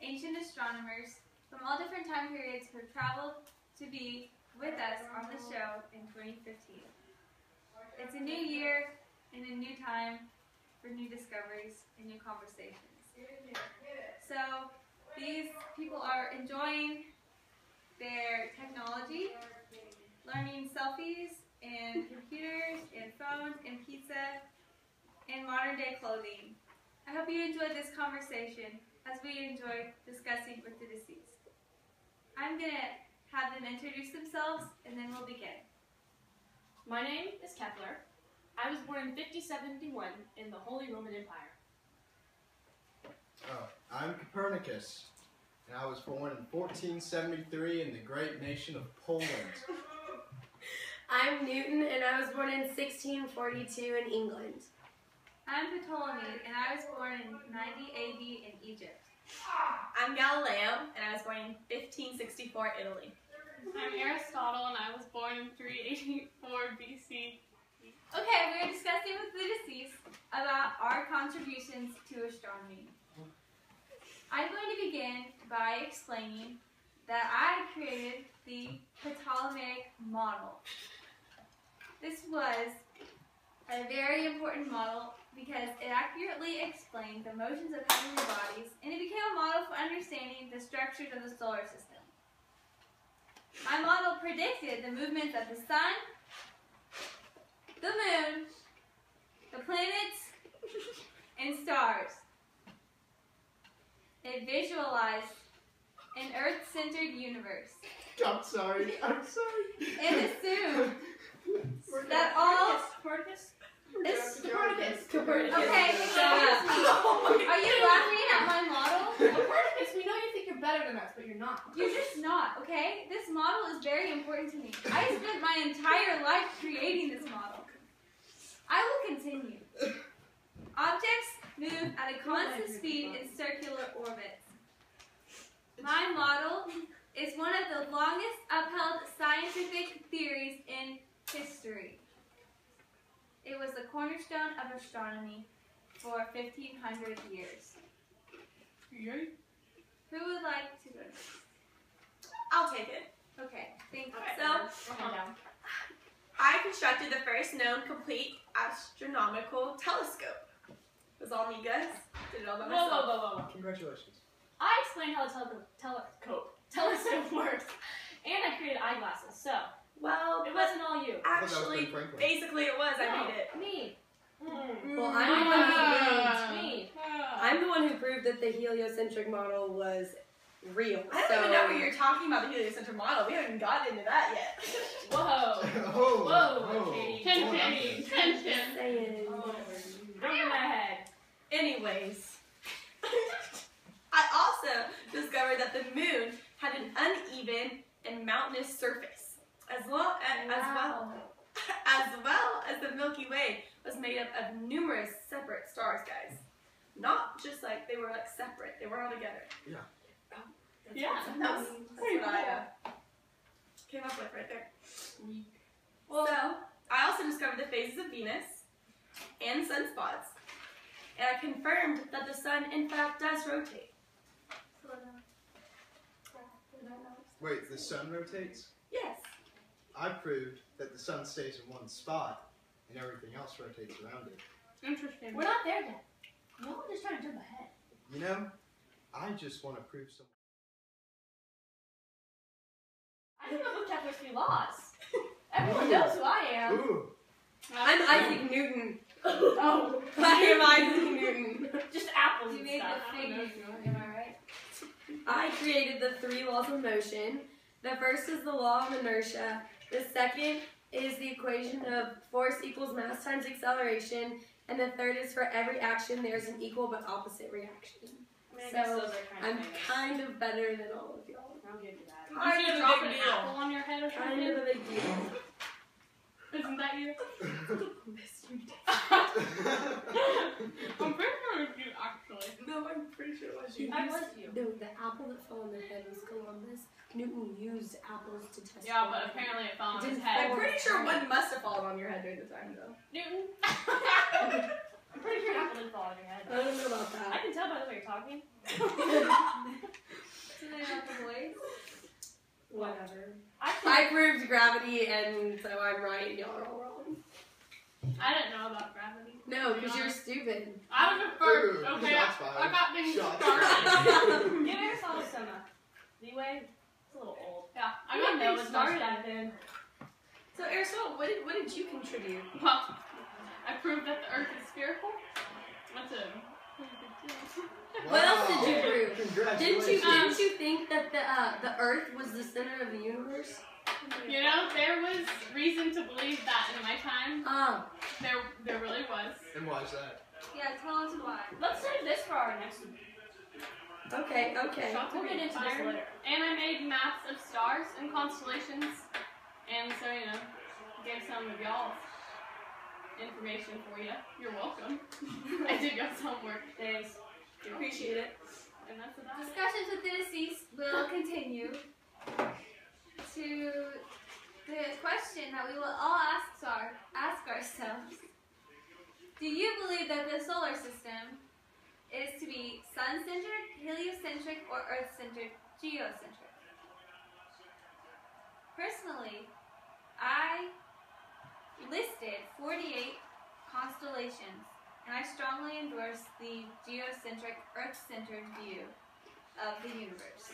ancient astronomers from all different time periods who have traveled to be with us on the show in 2015. It's a new year and a new time for new discoveries and new conversations. So these people are enjoying their technology, learning selfies and computers and phones and pizza and modern day clothing. I hope you enjoyed this conversation as we enjoyed discussing with the deceased. I'm going to have them introduce themselves and then we'll begin. My name is Kepler. I was born in 5071 in the Holy Roman Empire. I'm Copernicus, and I was born in 1473 in the great nation of Poland. I'm Newton, and I was born in 1642 in England. I'm Ptolemy, and I was born in 90 AD in Egypt. I'm Galileo, and I was born in 1564 Italy. I'm Aristotle, and I was born in 384 BC. Okay, we're discussing with the deceased about our contributions to astronomy. I'm going to begin by explaining that I created the Ptolemaic model. This was a very important model because it accurately explained the motions of heavenly bodies, and it became a model for understanding the structures of the solar system. My model predicted the movements of the sun, the moon, the planets, and stars. It visualized an Earth-centered universe. I'm sorry. And assumed that all... Copernicus? It's Copernicus. Okay, are you laughing at my model? Copernicus, we know you think you're better than us, but you're not. You're just not, okay? This model is very important to me. I spent my entire life creating this model. I will continue. Objects move at a constant speed in circular orbits. My model is one of the longest upheld scientific theories in history. It was the cornerstone of astronomy for 1,500 years. Yay. Who would like to go next? I'll take it. Okay, thank you. So, I constructed the first known complete astronomical telescope. It was all me, guys. Did it all by myself. Whoa. Congratulations. I explained how the telescope works, and I created eyeglasses, so Well, it wasn't all you. actually, basically it was. I made it. Me. Well, I'm the one who proved that the heliocentric model was real. I don't even know what you're talking about, the heliocentric model. We haven't even gotten into that yet. Whoa. Whoa, Katie. Tension. Saying. Go in my head. Anyways, I also discovered that the moon had an uneven and mountainous surface, as well as the Milky Way was made up of numerous separate stars, guys. Not just like they were like separate; they were all together. Yeah. That's what I came up with right there. So I also discovered the phases of Venus and sunspots. And I confirmed that the sun, in fact, does rotate. Wait, the sun rotates? Yes. I proved that the sun stays in one spot and everything else rotates around it. Interesting. We're not there yet. No one is trying to jump ahead. You know, I just want to prove something. I think I'll look at those three laws. Everyone knows who I am. Ooh. I'm Isaac Newton. Oh, I am Isaac Newton. just apples You and made stuff. the figure, am I right? I created the 3 laws of motion. The first is the law of inertia. The second is the equation of force equals mass times acceleration. And the third is for every action there's an equal but opposite reaction. I mean, I guess So, those are I'm famous. kind of better than all of y'all. I'll give you that. Kind You of a drop big an deal. apple on your head or Kind something? of a big deal. Isn't that you? Miss you. I'm pretty sure it was you, actually. No, I'm pretty sure it was you. I was you. No, the apple that fell on their head was Columbus. Newton used apples to test. Yeah, but apparently it fell on his Didn't head. I'm pretty sure one must have fallen on your head during the time, though. Newton. I'm pretty sure you have to live fall in your head. I don't know about I that. can tell by the way you're talking. Something about the voice. Whatever. Actually, I proved gravity, and so I'm right, and y'all are all wrong. I didn't know about gravity. No, because you're stupid. I was a first. Ooh, Okay, shots I fired. got things Shots started. Give Aristotle some leeway. It's a little old. Yeah, I I got didn't know things it started started. back then. So Aristotle, what did you contribute? Well, I proved that the Earth is spherical. That's a pretty big deal. What else did you Wow. prove? Congratulations. Didn't you think that the Earth was the center of the universe? You know, there was reason to believe that in my time. There really was. And why is that? Yeah, tell us why. Let's save this for our next one. Okay. We'll get into this later. And I made maps of stars and constellations. And so, you know, gave some of y'all information for you. You're welcome. I did y'all's homework. Thanks. Appreciate it. And that's about it. Discussions with the deceased will continue to the question that we will all ask ourselves. Do you believe that the solar system is to be sun-centered, heliocentric, or earth-centered, geocentric? Personally, I listed 48 constellations, and I strongly endorse the geocentric, earth-centered view of the universe.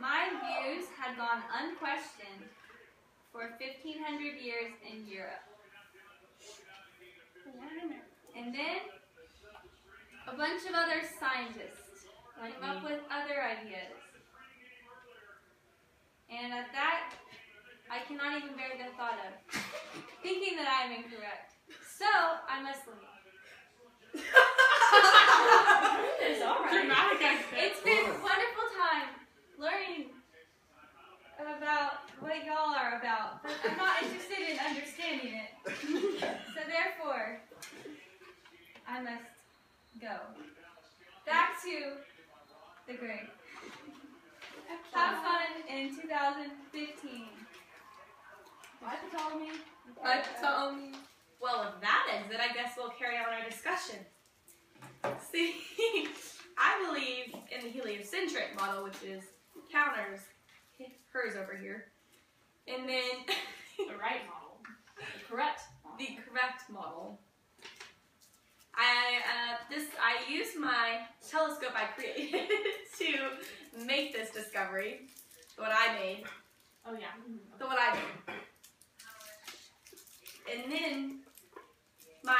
My views had gone unquestioned for 1,500 years in Europe. And then a bunch of other scientists came up with other ideas. And at that, I cannot even bear the thought of thinking that I am incorrect. So, I must leave. It's alright. Dramatic accent. It's been a wonderful time learning about what y'all are about, but I'm not interested in understanding it. So therefore, I must go. Back to the grave. Have fun in 2015. Bye, Ptolemy. Well, if that ends it, I guess we'll carry on our discussion. See, I believe in the heliocentric model, which is counters hers over here. And then The right model. The correct model. the correct model. I used my telescope I created to make this discovery. What I made. Oh, yeah. So what I made. And then my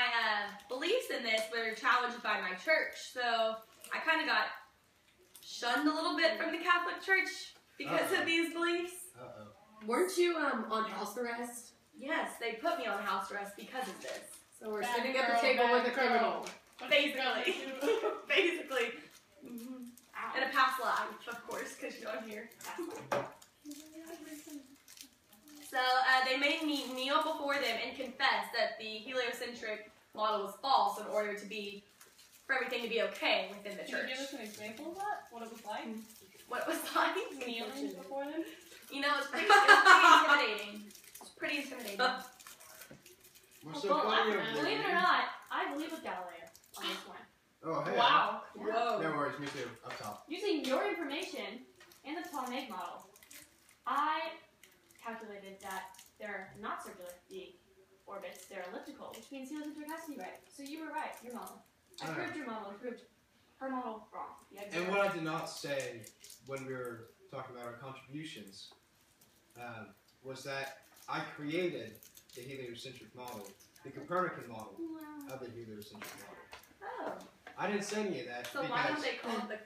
beliefs in this were challenged by my church. So I kind of got shunned a little bit from the Catholic Church because of these beliefs. Uh-oh. Weren't you on house arrest? Yes, they put me on house arrest because of this. So we're Bad sitting at girl, the table with a bad girl. criminal. Basically. Basically. And a past life, of course, because you're on here. So they made me kneel before them and confess that the heliocentric model was false in order for everything to be okay within the Can you church. give us an example of that? What it was like? What it was like? Kneeling before them? You know, it's pretty intimidating. It's pretty intimidating. We're so Well, funny I- over Believe it there. or not, I believe with Galileo on this one. Oh, hey. Wow. Whoa. No worries, me too. Up top. Using your information and the Ptolemaic model, I calculated that they're not circular, the orbits, they're elliptical, which means heliocentric has to be right. So you were right, your model. I Alright. proved your model and proved her model wrong. Yeah, And what I did not say when we were talking about our contributions was that I created the heliocentric model, the Copernican model of the heliocentric model. Oh. I didn't say any of that So because, why don't they call it the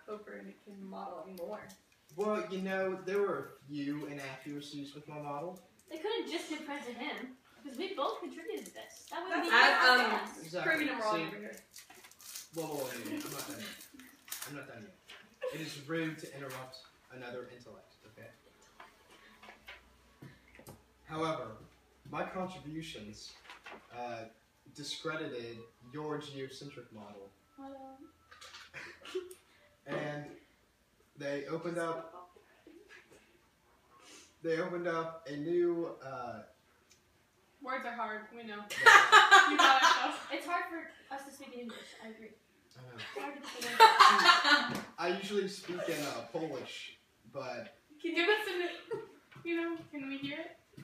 Copernican model anymore? well, you know, there were a few inaccuracies with my model. They couldn't just give credit to him, because we both contributed to this. That would be That's- Exactly. Proving them wrong See, over here. whoa, I'm not done yet. I'm not done yet. It is rude to interrupt another intellect, okay? However, my contributions discredited your geocentric model. And they opened up a new Words are hard, we know. You got it, though. It's hard for us to speak in English. I agree. I know. It's hard to get the words. I usually speak in Polish, but Can you give us can we hear it?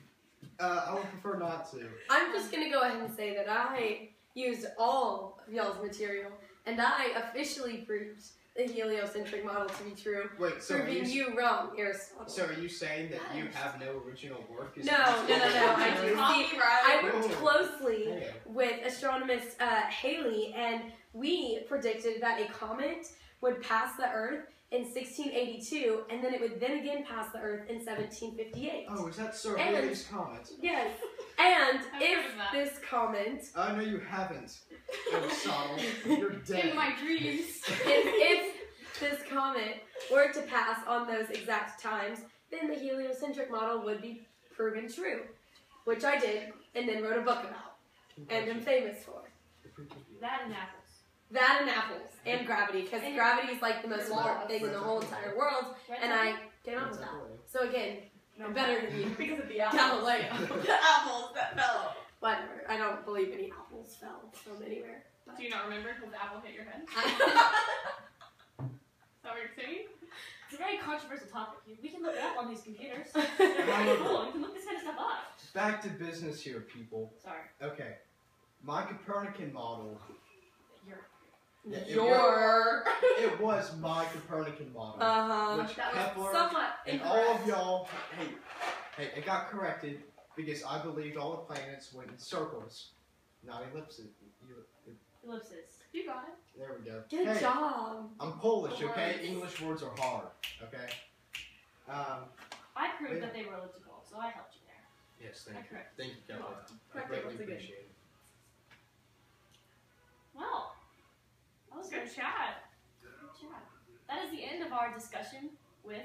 I would prefer not to. I'm just gonna go ahead and say that I used all of y'all's material, and I officially proved the heliocentric model to be true, Wait, so proving you wrong, Aristotle. So are you saying that you have no original work? No, I do. See, I worked Oh. closely Hey. with astronomist Haley, and we predicted that a comet would pass the Earth in 1682, and then it would then again pass the Earth in 1758. Oh, is that Sir And- Haley's comet? Yes, and I've heard if of that. this comet, No, you haven't. Aristotle, you're dead. In my dreams. if this comet were to pass on those exact times, then the heliocentric model would be proven true, which I did, and then wrote a book about, and am famous for. That and apples. That and apples, and gravity, because And gravity is like the most important thing in the whole entire world, and I came up with that. So again, I'm better than you. Because of the apples. Galileo. The apples that fell. Whatever, I don't believe any apples fell from anywhere. Do you not remember because the apple hit your head? Is that what you're saying? It's a very controversial topic. We can look it up on these computers. They're very cool. We can look this kind of stuff up. Back to business here, people. Sorry. Okay. My Copernican model. You're It was my Copernican model. Which That Kepler was somewhat and incorrect. all of y'all, hey, it got corrected because I believed all the planets went in circles, not ellipses. ellipses. You got it. There we go. Good Hey, job. I'm Polish, okay? Words. English words are hard, okay? I proved that they were elliptical, so I helped you there. Yes, I thank you. correct. Thank you, Kelly. I Correct greatly once again. appreciate it. Well, that was Good good. chat. Good chat. That is the end of our discussion with